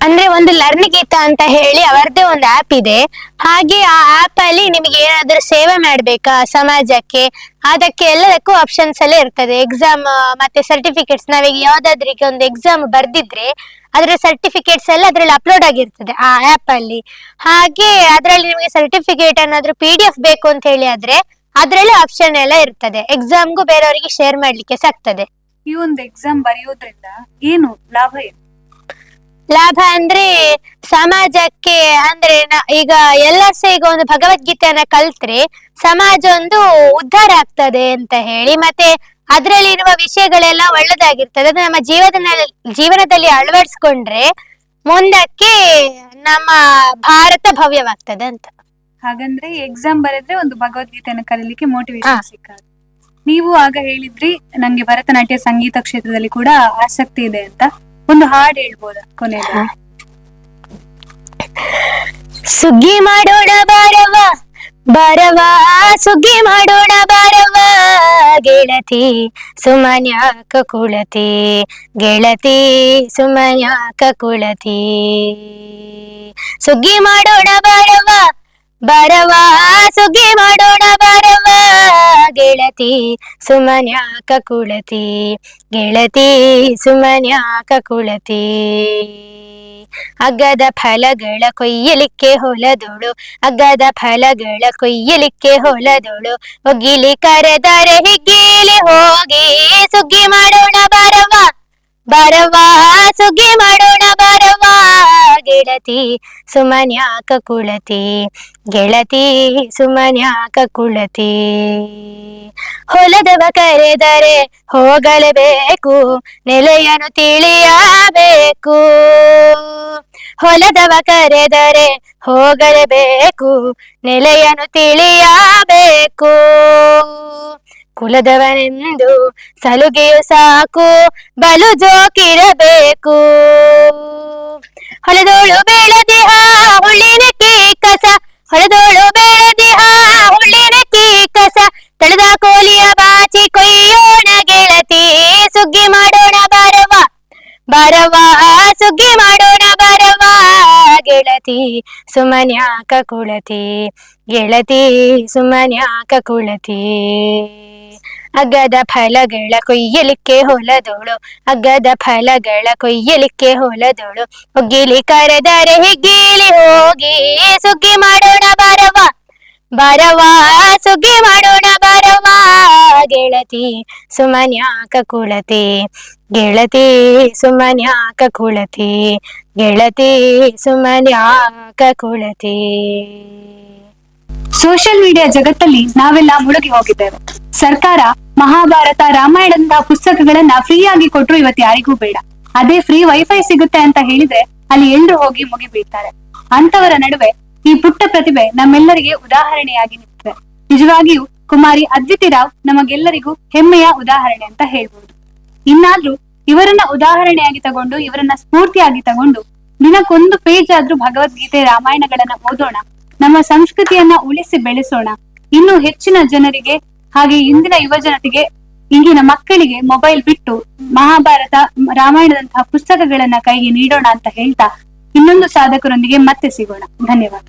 ಅಂದ್ರೆ ಒಂದು ಲರ್ನ್ ಗೀತಾ ಅಂತ ಹೇಳಿ ಅವರದೇ ಒಂದು ಆಪ್ ಇದೆ. ಹಾಗೆ ಆ ಆಪ್ ಅಲ್ಲಿ ನಿಮಗೆ ಏನಾದ್ರೂ ಸೇವೆ ಮಾಡ್ಬೇಕಾ ಸಮಾಜಕ್ಕೆ, ಅದಕ್ಕೆ ಎಲ್ಲದಕ್ಕೂ ಆಪ್ಷನ್ಸ್ ಎಲ್ಲ ಇರ್ತದೆ. ಎಕ್ಸಾಮ್ ಮತ್ತೆ ಸರ್ಟಿಫಿಕೇಟ್ಸ್, ನಾವೀಗ ಯಾವ್ದಾದ್ರಿಗೆ ಒಂದು ಎಕ್ಸಾಮ್ ಬರ್ದಿದ್ರೆ ಅದರ ಸರ್ಟಿಫಿಕೇಟ್ಸ್ ಎಲ್ಲ ಅದ್ರಲ್ಲಿ ಅಪ್ಲೋಡ್ ಆಗಿರ್ತದೆ ಆ ಆಪ್ ಅಲ್ಲಿ. ಹಾಗೆ ಅದ್ರಲ್ಲಿ ನಿಮಗೆ ಸರ್ಟಿಫಿಕೇಟ್ ಏನಾದ್ರೂ PDF ಬೇಕು ಅಂತ ಹೇಳಿ ಆದ್ರೆ ಅದ್ರಲ್ಲಿ ಆಪ್ಷನ್ ಎಲ್ಲ ಇರ್ತದೆ. ಎಕ್ಸಾಮ್ಗೂ ಬೇರೆಯವರಿಗೆ ಶೇರ್ ಮಾಡ್ಲಿಕ್ಕೆ ಸಾಕ್ತದೆ. ಈ ಒಂದು ಎಕ್ಸಾಮ್ ಬರೆಯೋದ್ರಿಂದ ಏನು ಲಾಭ? ಏನು ಲಾಭ ಅಂದ್ರೆ ಸಮಾಜಕ್ಕೆ, ಅಂದ್ರೆ ಈಗ ಎಲ್ಲರೂ ಸಹ ಈಗ ಒಂದು ಭಗವದ್ಗೀತೆಯನ್ನ ಕಲ್ತ್ರೆ ಸಮಾಜ ಒಂದು ಉದ್ಧಾರ ಆಗ್ತದೆ ಅಂತ ಹೇಳಿ, ಮತ್ತೆ ಅದ್ರಲ್ಲಿರುವ ವಿಷಯಗಳೆಲ್ಲ ಒಳ್ಳೆದಾಗಿರ್ತದೆ. ಅದು ನಮ್ಮ ಜೀವನದಲ್ಲಿ ಅಳವಡಿಸ್ಕೊಂಡ್ರೆ ಮುಂದಕ್ಕೆ ನಮ್ಮ ಭಾರತ ಭವ್ಯವಾಗ್ತದೆ ಅಂತ. ಹಾಗಂದ್ರೆ ಎಕ್ಸಾಮ್ ಬರೆದ್ರೆ ಒಂದು ಭಗವದ್ಗೀತೆಯನ್ನು ಕಲೀಲಿಕ್ಕೆ ಮೋಟಿವೇಶನ್ ಸಿಕ್ಕಾಗ. ನೀವು ಆಗ ಹೇಳಿದ್ರಿ ನಂಗೆ ಭರತನಾಟ್ಯ ಸಂಗೀತ ಕ್ಷೇತ್ರದಲ್ಲಿ ಕೂಡ ಆಸಕ್ತಿ ಇದೆ ಅಂತ. ಒಂದು ಹಾಡು ಹೇಳ್ಬೋದಾ ಕೊನೆಯಲ್ಲಿ? ಸುಗ್ಗಿ ಮಾಡೋಣ ಬಾರವ ಬಾರವ, ಸುಗ್ಗಿ ಮಾಡೋಣ ಬಾರವ ಗೆಳತಿ, ಸುಮನ್ಯಾಕ ಕುಳತಿ ಗೆಳತಿ, ಸುಮನ್ಯಾಕ ಕುಳತಿ. ಸುಗ್ಗಿ ಮಾಡೋಣ ಬಾರವ ಬಾರವ, ಸುಗ್ಗಿ ಮಾಡೋಣ ಬಾರವ ಗೆಳತಿ, ಸುಮನ್ಯಾಕ ಕುಳತಿ ಗೆಳತಿ, ಸುಮನ್ಯಾಕ ಕುಳತಿ. ಅಗ್ಗದ ಫಲಗಳ ಕೊಯ್ಯಲಿಕ್ಕೆ ಹೊಲದೋಳು, ಅಗ್ಗದ ಫಲಗಳ ಕೊಯ್ಯಲಿಕ್ಕೆ ಹೊಲದೋಳು, ಒಗ್ಗಿಲಿ ಕರೆದರೆ ಹಿಗ್ಗಿಲಿ ಹೋಗಿ, ಸುಗ್ಗಿ ಮಾಡೋಣ ಬಾರವ ಬಾರವ, ಸುಗ್ಗಿ ಮಾಡೋಣ ಬಾರವ ಗೆಳತಿ, ಸುಮನ್ಯಾಕ ಕುಳತಿ ಗೆಳತಿ, ಸುಮನ್ಯಾಕ ಕುಳತಿ. ಹೊಲದವ ಕರೆದರೆ ಹೋಗಲೇಬೇಕು, ನೆಲೆಯನ್ನು ತಿಳಿಯಬೇಕು. ಹೊಲದವ ಕರೆದರೆ ಹೋಗಲೇಬೇಕು, ನೆಲೆಯನ್ನು ತಿಳಿಯಬೇಕು. ಕುಲದವನೆಂದು ಸಲುಗೆಯು ಸಾಕು, ಬಲು ಜೋಕಿರಬೇಕು. ಹೊಲದೋಳು ಬೆಳೆದಿಹ ಹುಳ್ಳಿನ ಕೀಕಸ, ಹೊಲದೋಳು ಬೆಳೆದಿಹ ಹುಳ್ಳಿನ ಕೀಕಸ, ತಳೆದ ಕೋಲಿಯ ಬಾಚಿ ಕೊಯ್ಯೋಣ ಗೆಳತಿ, ಸುಗ್ಗಿ ಮಾಡೋಣ ಬಾರವ ಬಾರವ, ಸುಗ್ಗಿ ಮಾಡೋಣ ಬಾರವ ಗೆಳತಿ, ಸುಮನ್ಯಾಕ ಕುಳತಿ ಗೆಳತಿ, ಸುಮನ್ಯಾಕ ಕುಳತಿ. ಅಗ್ಗದ ಫಲಗಳ ಕೊಯ್ಯಲಿಕ್ಕೆ ಹೊಲದೋಳು, ಅಗ್ಗದ ಫಲಗಳ ಕೊಯ್ಯಲಿಕ್ಕೆ ಹೊಲದೋಳು, ಒಗ್ಗಿಲಿ ಕರೆದರೆ ಹಿಗ್ಗಿಲಿ ಹೋಗಿ, ಸುಗ್ಗಿ ಮಾಡೋಣ ಬಾರವ ಬಾರವ, ಸುಗ್ಗಿ ಮಾಡೋಣ ಬಾರವ ಗೆಳತಿ, ಸುಮನ್ಯಾಕ ಕುಳತಿ ಗೆಳತಿ, ಸುಮನ್ಯಾಕ ಕುಳತಿ ಗೆಳತಿ, ಸುಮನ್ಯಾಕ ಕುಳತಿ. ಸೋಷಿಯಲ್ ಮೀಡಿಯಾ ಜಗತ್ತಲ್ಲಿ ನಾವೆಲ್ಲ ಮುಳುಗಿ ಹೋಗಿದ್ದೇವೆ. ಸರ್ಕಾರ ಮಹಾಭಾರತ ರಾಮಾಯಣದಂತಹ ಪುಸ್ತಕಗಳನ್ನ ಫ್ರೀ ಆಗಿ ಕೊಟ್ರು ಇವತ್ತು ಯಾರಿಗೂ ಬೇಡ. ಅದೇ ಫ್ರೀ ವೈಫೈ ಸಿಗುತ್ತೆ ಅಂತ ಹೇಳಿದ್ರೆ ಅಲ್ಲಿ ಎಲ್ರು ಹೋಗಿ ಮುಗಿಬೀಳ್ತಾರೆ. ಅಂತವರ ನಡುವೆ ಈ ಪುಟ್ಟ ಪ್ರತಿಭೆ ನಮ್ಮೆಲ್ಲರಿಗೆ ಉದಾಹರಣೆಯಾಗಿ ನಿಂತಿದೆ. ನಿಜವಾಗಿಯೂ ಕುಮಾರಿ ಅದ್ವಿತಿ ರಾವ್ ನಮಗೆಲ್ಲರಿಗೂ ಹೆಮ್ಮೆಯ ಉದಾಹರಣೆ ಅಂತ ಹೇಳ್ಬೋದು. ಇನ್ನಾದ್ರೂ ಇವರನ್ನ ಉದಾಹರಣೆಯಾಗಿ ತಗೊಂಡು, ಇವರನ್ನ ಸ್ಫೂರ್ತಿಯಾಗಿ ತಗೊಂಡು ದಿನಕ್ಕೊಂದು ಪೇಜ್ ಆದ್ರೂ ಭಗವದ್ಗೀತೆ ರಾಮಾಯಣಗಳನ್ನ ಓದೋಣ. ನಮ್ಮ ಸಂಸ್ಕೃತಿಯನ್ನ ಉಳಿಸಿ ಬೆಳೆಸೋಣ. ಇನ್ನು ಹೆಚ್ಚಿನ ಜನರಿಗೆ ಹಾಗೆ ಇಂದಿನ ಯುವ ಜನತೆಗೆ, ಈಗಿನ ಮಕ್ಕಳಿಗೆ ಮೊಬೈಲ್ ಬಿಟ್ಟು ಮಹಾಭಾರತ, ರಾಮಾಯಣದಂತಹ ಪುಸ್ತಕಗಳನ್ನ ಕೈಗೆ ನೀಡೋಣ ಅಂತ ಹೇಳ್ತಾ ಇನ್ನೊಂದು ಸಾಧಕರೊಂದಿಗೆ ಮತ್ತೆ ಸಿಗೋಣ. ಧನ್ಯವಾದ.